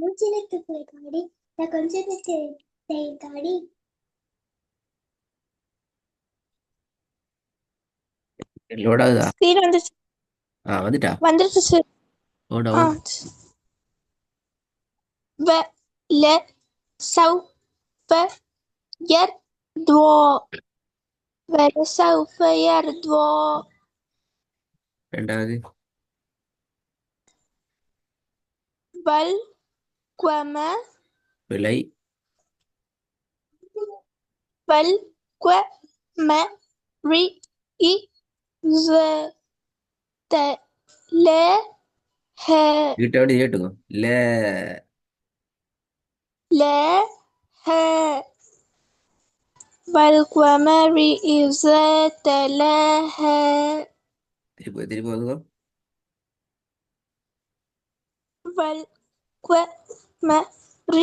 மூச்சிலுக்கு காடி கொஞ்சத்துக்கு காடி லோட் ஆகுதா? ஸ்க்ரீன் வந்துருச்சு. வந்துட்டா. வந்துருச்சு சார். ஓட ஆ ஓடு. வ ல سوف يرضى ولسوف يرضى ரெண்டாவது. بل وما விலை. بل وما لها கிட்ட விட கேட்டுக்கோ. ல. لها والقمر إذا تلاها திருப்பி திருப்பி வந்துக்கோ. والقمر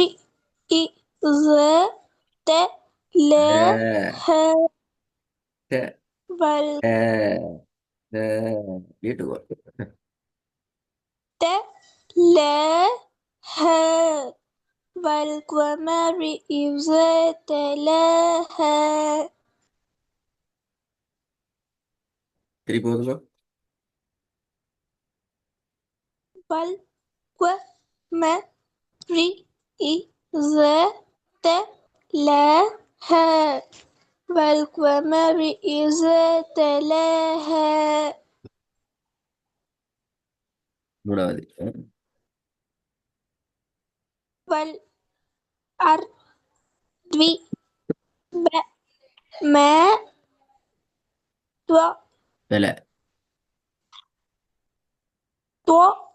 إذا ல. تلاها ட. والتلاها ட. ட. கேட்டுக்கோ. والقمر إذا تلاها திருப்பி வந்துக்கோ. والقمر إذا تلاها والقمر إذا تلاها மூணாவது. والأرض ما விலை. طحاها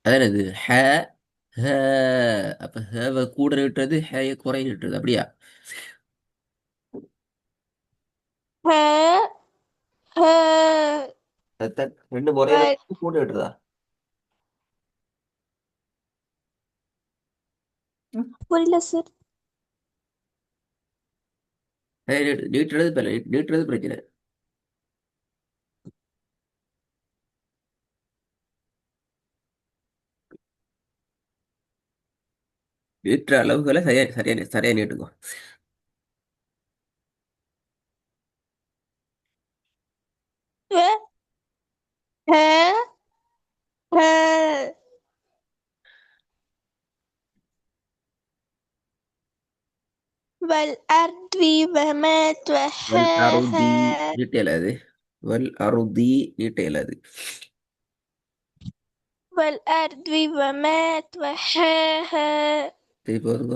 அதான் இது ஹ. ஹ. அப்ப ஹவ கூட விட்டுறது, ஹய குறை விட்டுறது, அப்படியா? ها ها அதான் ரெண்டு முறையில கூட விட்டுறதா? புரியல சார். நீட்டுறது நீட்டுறது பிரச்சனை. நீட்டுற அளவுகளை சரியா சரியா சரியா நீட்டுக்கோ. ها ها ها والأرض وما வல் அருதி طحاها நீட்டையில அது. வல் அருதி நீட்டையில அது. والأرض وما طحاها திருப்பி வருங்க.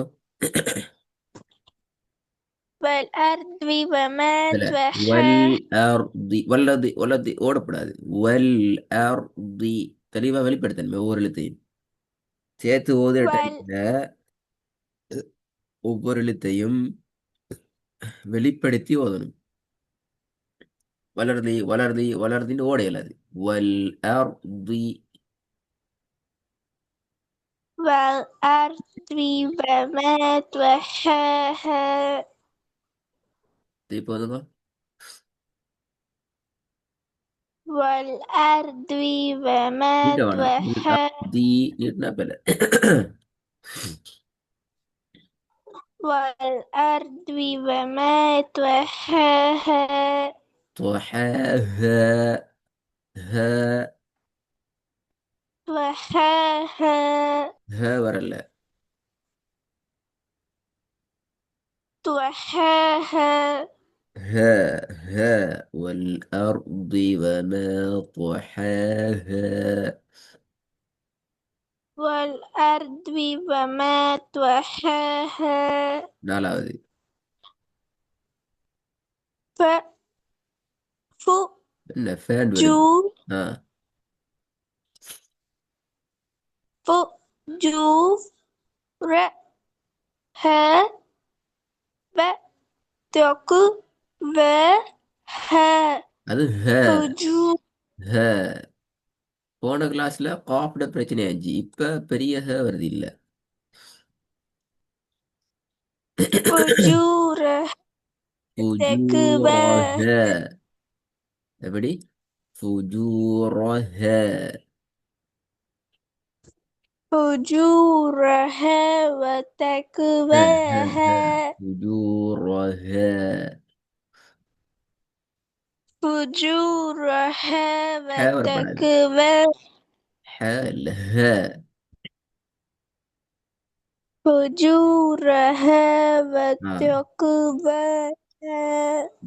والأرض وما இல்ல. வல் طحاها அர்தி வல்லது வல்லது ஓடக்கூடாது. வல் அர்தி தெளிவா வெளிப்படுத்தணும் ஒவ்வொரு எழுத்தையும் சேர்த்து ஓதுற டைம்ல. ஒவ்வொரு எழுத்தையும் வெளிப்படுத்தி ஓதணும். வளர்தி வளர்தி வளர்தின்னு ஓட இயலாது. வல் அர்தி. والأرض وما طحاها திருப்பி ஓதுங்க. والأرض وما நீட்ட வேணாம். வல் طحاها அர்தி நீட்டினா பேல. والأرض وما طحاها طحاها. ها. طحاها ها வரல. طحاها ها. ها والأرض وما طحاها. والأرض وما طحاها நாலாவது. என்ன ஃபேன் வருது? فجور ஆ. فجورها وتقواها அது ஹ. فجور ஹ. போன கிளாஸ்ல காஃப்ட பிரச்சனையாச்சு. இப்ப பெரிய ஹ வருது இல்ல. فجورها உஜூரஹ. تقواها எப்படி? فجورها. فجورها ها ها ها. وتقواها فجورها. فجورها حاول بعد. وتقواها حالها. فجورها ஆ وتقواها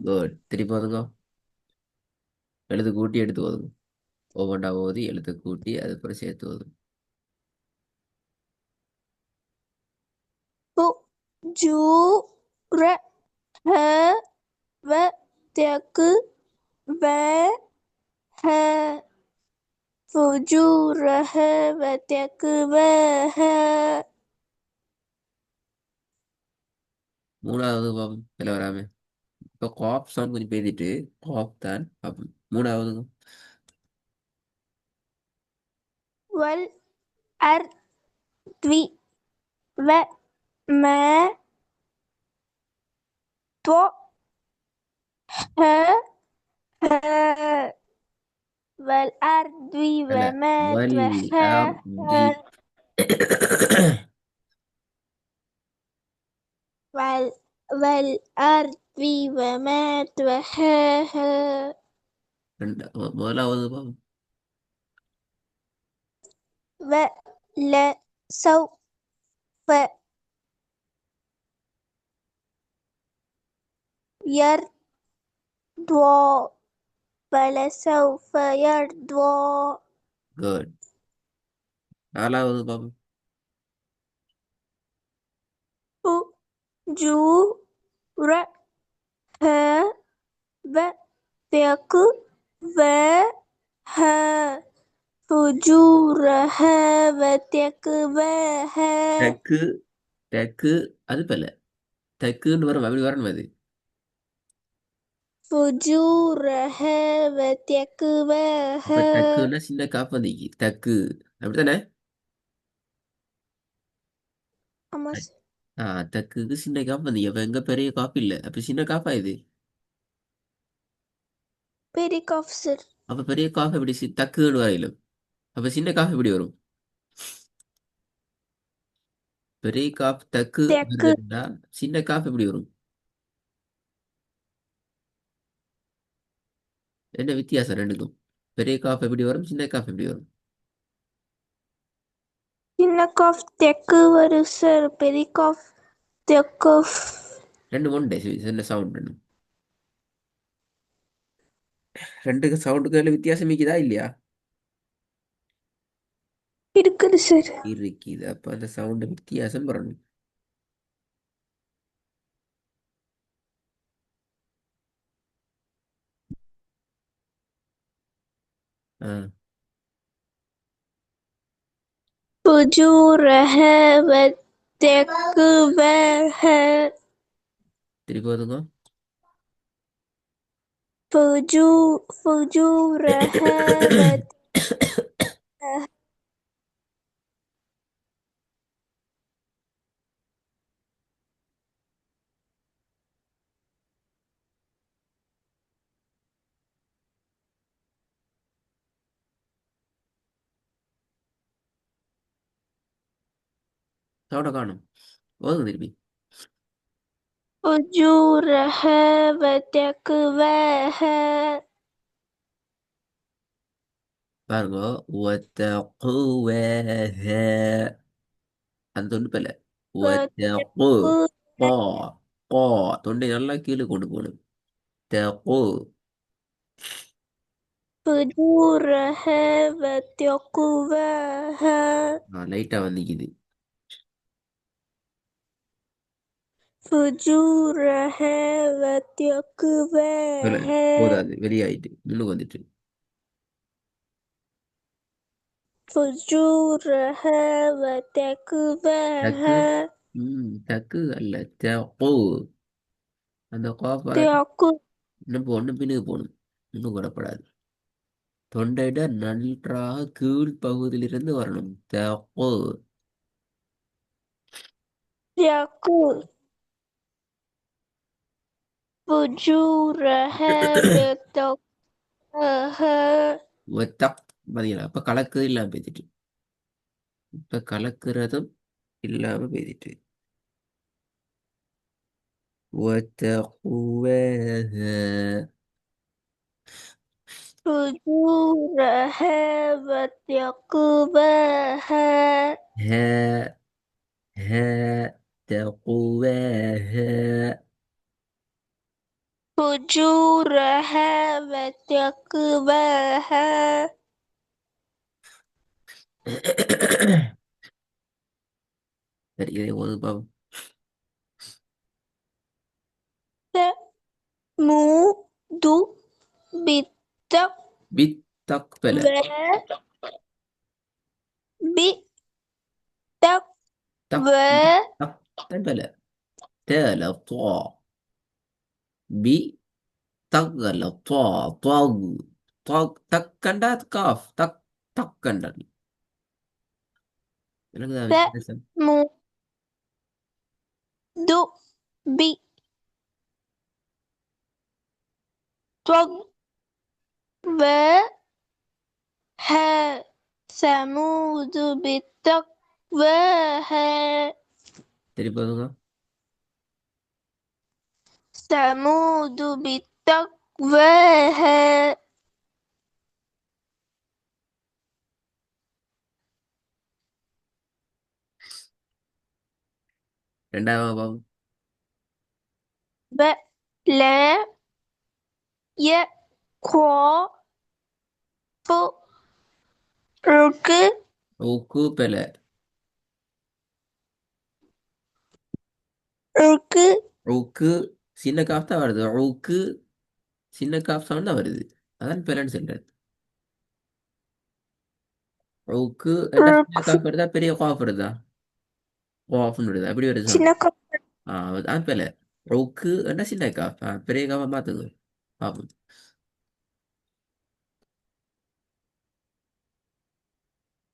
குட். திருப்பி ஓதுங்க. எழுத்து கூட்டி எடுத்து ஓதுங்க. ஒவ்வொன்றா ஓதி எழுத்து கூட்டி அதுக்கப்புறம் சேர்த்து ஓதுங்க. فجورها وتقواها فجورها وتقواها மூணாவது பாப்போம். இதில் வராம இப்போ காப் சவுண்ட் கொஞ்சம் பேசிட்டு காப் தான் பார்ப்போம். மூணாவது والأرض وما طحاها والأرض لا وما والأرض. طحاها والأرض وما طحاها முதலாவது பாப்போம். ولسوف يرضى ولسوف يرضى குட். நாலாவது பாப்போம். أجورها وتقواها فجورها وتقواها டக்கு டக்கு அது பல டக்குன்னு வரும். அப்படி வரணும் அது. فجورها அப்ப وتقواها டக்குன்னா சின்ன காப்பந்திக்கு டக்கு அப்படித்தானே? ஆமா ஆ டக்குக்கு சின்ன காப்பந்திக்கு. அப்ப எங்க பெரிய காப்பு இல்லை. அப்ப சின்ன காப்பா இது. பெரிய ஆஃபீஸர் அப்ப பெரிய காஃபி எப்படி டக்குன்னு வரையிலும். அப்ப சின்ன காஃபி எப்படி வரும்? பெரிய காஃப் டக்கு தெக்கு வருதுன்னா சின்ன காஃப் எப்படி வரும்? என்ன வித்தியாசம் ரெண்டுக்கும்? பெரிய காஃப் எப்படி வரும்? சின்ன காஃப் எப்படி வரும்? சின்ன காஃப் தெக்கு வரும் சார் பெரிய காஃப் தெக்கு ரெண்டு ஒன்று சின்ன சவுண்ட் ரெண்டு. ரெண்டுக்கு சவுண்டுக்கு வித்தியாசம் இருக்குதா இல்லையா? இருக்குது சார் இருக்குது. அப்ப அந்த சவுண்ட் வித்தியாசம் வரணும். ஆ فجورها وتقواها திருப்பி ஓதுங்க. فجورها சவுண்ட காணும். ஓதுங்க திருப்பி. فجورها وتقواها பாருங்க. وتقواها அந்த தொண்டு பல. وتقو قا قا தொண்டை நல்லா கீழே கொண்டு போகணும். تقو فجورها وتقواها லைட்டா வந்திக்குது. فجورها இல்ல, وتقواها போதாது. வெளியாயிட்டு முன்னுக்கு வந்துட்டு. فجورها டக்கு وتقواها டக்கு அல்ல تقو. அந்த கோபால تقو இன்னும் ஒன்றும் பின்னுக்கு போகணும். இன்னும் கூடப்படாது. தொண்டையிட நன்றாக கீழ் பகுதியிலிருந்து வரணும். تقو تقو فجورها وتقواها வத்தக் பாத்தீங்களா? அப்ப கலக்குது இல்லாம பேசிட்டு. இப்ப கலக்குறதும் இல்லாம பேசிட்டு. وتقواها فجورها وتقواها ها ها تقواها فجورها وتقواها சரி இதை ஓது பாவம். ثمود بالتقبل بالتقوى تق تقبل تال طا بتغل طا طاغ طاغ تكندات كاف تكندات விளங்குதா வித்தியாசம்? ثمود بالتقوى ثمود بتقواها சரி போதுங்க. ثمود بتقواها ரெண்டாவது பாவம். لا يخاف ஊக்கு பெல ஊக்கு சின்ன காஃப் தான் வருது. ஊக்கு சின்ன காஃப் சவுண்ட் தான் வருது. அதான் பெலன்னு சொல்றேன். ஊக்கு என்ன சின்ன காஃப் வருதா பெரிய காஃப் வருதா? காஃப்னு வருதா? எப்படி வருது சவுண்ட்? அதான் பெல. ஊக்கு என்ன சின்ன காஃப் பெரிய காஃபா மாத்துங்க பாப்போம்.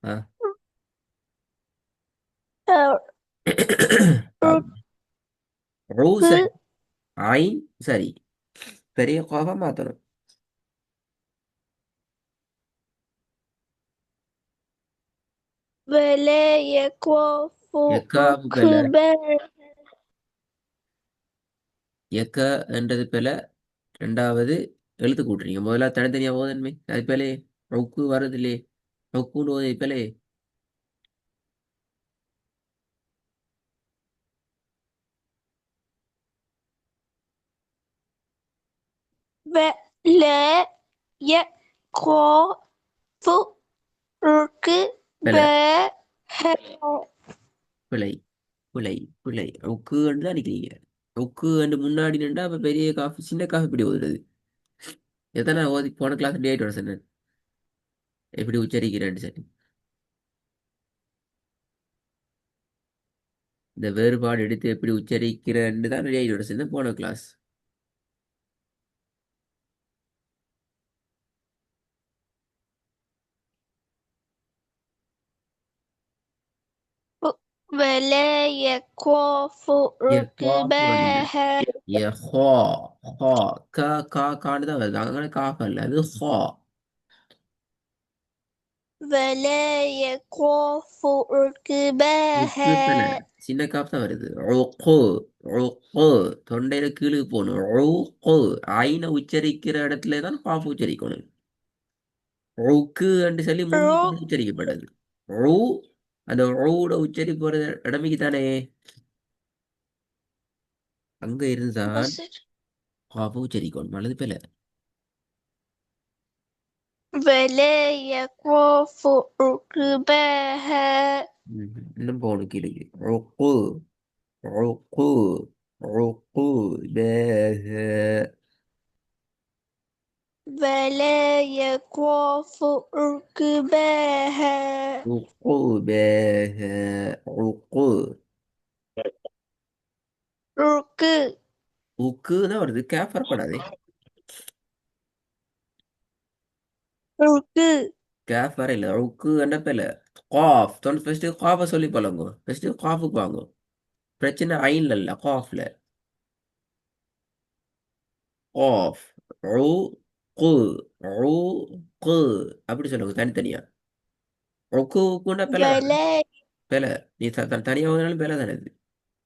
ஆ. பாப்போம். ரூ சரி ஐன் சரி பெரிய காஃபா மாத்தணும். ولا يخاف எக்காவு பெல எக்க என்றது பெல. ரெண்டாவது எழுத்து கூட்டுறீங்க. முதல்ல தனித்தனியா போதன்மை அது பேலே ரவுக்கு வருது இல்லையே. ரவுக்குன்னு போது பேலே ولا يخاف பெல ركبها பிழை பிழை பிழை ரவுக்கு தான் நிற்கிறீங்க. ரவுக்கு முன்னாடி நின்றா அப்ப பெரிய காஃபி சின்ன காஃபி இப்படி ஓதுறது. எத்தனை ஓதி போன கிளாஸ் டேட் வர சொன்னேன் எப்படி உச்சரிக்கிறேன்னு சரி. இந்த வேறுபாடு எடுத்து எப்படி உச்சரிக்கிறேன்னு தான் டேட் வர சொன்னேன் போன கிளாஸ். ولا يخاف காஃப் வந்து ركبها ஹா ஹா கான்னு தான் வருது. அங்கே காஃப் அல்ல அது ஹா. ولا يخاف உக்கு பெல ركبها சின்ன காப் தான் வருது. ருக்கு ருக்கு தொண்டையில கீழே போகணும். ருக்கு ஐனை உச்சரிக்கிற இடத்துல தான் காஃப் உச்சரிக்கணும். ருக்கு என்று சொல்லி முன்னுக்கு உச்சரிக்கப்படுது. ரூ அந்த ரூட உச்சரிப்பு போற இடமைக்கு தானே அங்க இருந்துதான் காஃப் உச்சரிக்கணும். அல்லது பெல ولا يخاف ركبها இன்னும் போகணும் கீழே. ருக்கு ருக்கு ருக்கு ولا يخاف ركبها عقباها رك உக்கு தான் வருது. கேப் வரக்கூடாது. رك கேப் வர இல்லை. உக்கு என்ன பேல காஃப் ஃபர்ஸ்ட் காஃபை சொல்லி பழங்க. ஃபர்ஸ்ட் காஃபுக்கு வாங்க. பிரச்சனை ஐன்ல இல்ல காஃப்ல. காஃப் ரூ கு கு அப்படி சொல்லுங்க தனித்தனியா. ருக்குன்னா பெல தானே. بلي பெல. நீ தனியாக வந்தாலும் பெல தானே இது.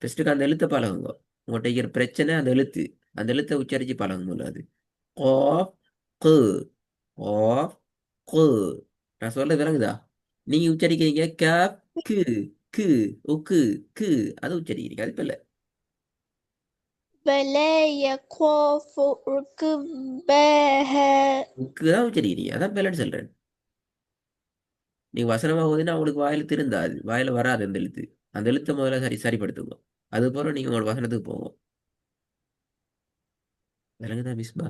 ஃபர்ஸ்ட்டுக்கு அந்த எழுத்தை பழகுங்க. உங்கள்கிட்ட இருக்கிற பிரச்சனை அந்த எழுத்து. அந்த எழுத்தை உச்சரிச்சு பழகுங்க. அது காஃப் கு காஃப் கு. நான் சொல்ல விளங்குதா? நீங்க உச்சரிக்கிறீங்க கேப் கு கு உக்கு கு. அது உச்சரிக்கிறீங்க அது பெல. بلي يخاف عقباها உக்கு தான் உச்சரிக்கிறீங்க. அதான் பெலன்னு சொல்றேன். நீங்க வசனமா போகுதுன்னா உங்களுக்கு வாயில திருந்தாது, வாயில வராது அந்த எழுத்து. அந்த எழுத்தை முதல்ல சரிப்படுத்துங்க. அதுக்கப்புறம் நீங்க உங்களோட வசனத்துக்கு போங்க. விளங்குதா மிஸ்பா?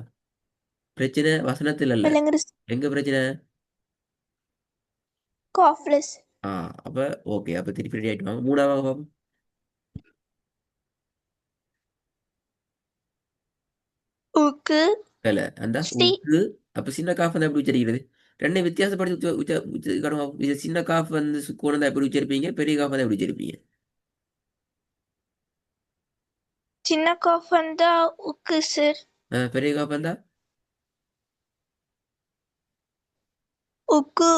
பிரச்சனை வசனத்தில் அல்ல. بلنغرس எங்க பிரச்சனை? كوفلس ஆ அப்ப ஓகே. அப்ப திருப்பி ரெடி ஆயிட்டு வாங்க. மூணாவது பாப்போம். உக்கு இல்ல அந்த சி உக்கு. அப்ப சின்ன காஃப் வந்து எப்படி உச்சரிக்கிறது? ரெண்டை வித்தியாசப்படுத்தி இது சின்ன காஃப் வந்து சுக்கோணம் தான் எப்படி உச்சரிப்பீங்க, பெரிய காஃப் தான் எப்படி உச்சரிப்பீங்க? சின்ன காஃப் வந்தா உக்கு சார் பெரிய காஃப் வந்தா உக்கு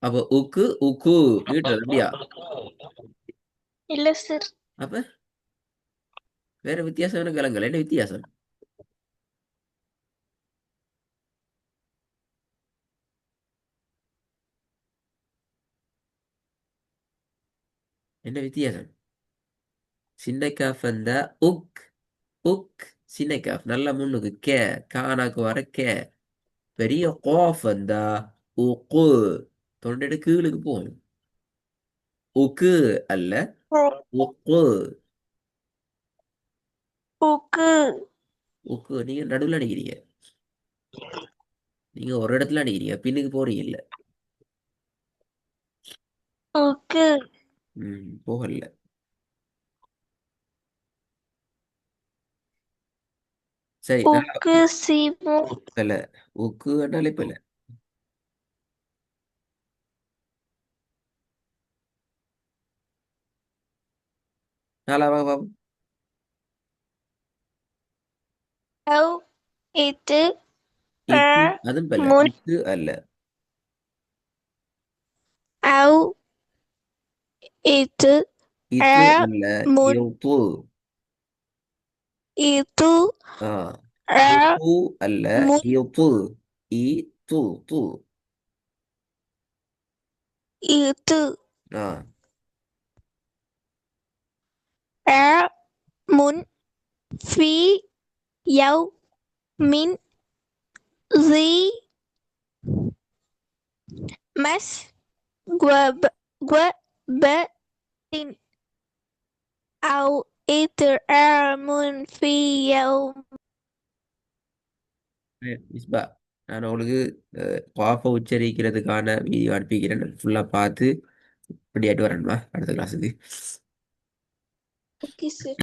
அப்ப உக்கு உக்கு நீட்டுறது அப்படியா? இல்ல சார் அப்ப வேற வித்தியாசம் கிளங்கல. என்ன வித்தியாசம்? என்ன வித்தியாசம்? சின்ன காஃப் வந்தா உக் உக். சின்ன காஃப் நல்ல முன்னுக்கு கே. கானாக்கு வர கே. பெரிய காஃப் வந்தா உக்கு. தொண்டையோட கீழுக்கு போகணும். உக்கு அல்ல உக்கு. உக்கு உக்கு நீங்க நடுவில் அடிக்கிறீங்க. நீங்க ஒரு இடத்துல அடிக்கிறீங்க, பின்னுக்கு போறீங்க இல்ல. உக்கு போகல. சரி நல்லா. உக்கு சீமு இல்ல உக்கு வேண்டாலே இப்ப இல்ல. நாலாவது பாப்போம். அவ் இது இது அதுவும் இல்ல. முன் இது அல்ல. அவ் இது இது அல்ல. முன் யூத்து. இது ஆ யூத்து அல்ல. முன் யூத்து. இ து து. இது ஆ முன் في يوم ذي مسغبة أو إطعام في يوم மிஸ்பா, நான் உங்களுக்கு காஃபை உச்சரிக்கிறதுக்கான வீடியோ அனுப்பிக்கிறேன். ஃபுல்லா பார்த்து இப்படி ஆயிட்டு வரேன்மா அடுத்த கிளாஸுக்கு. Okay sir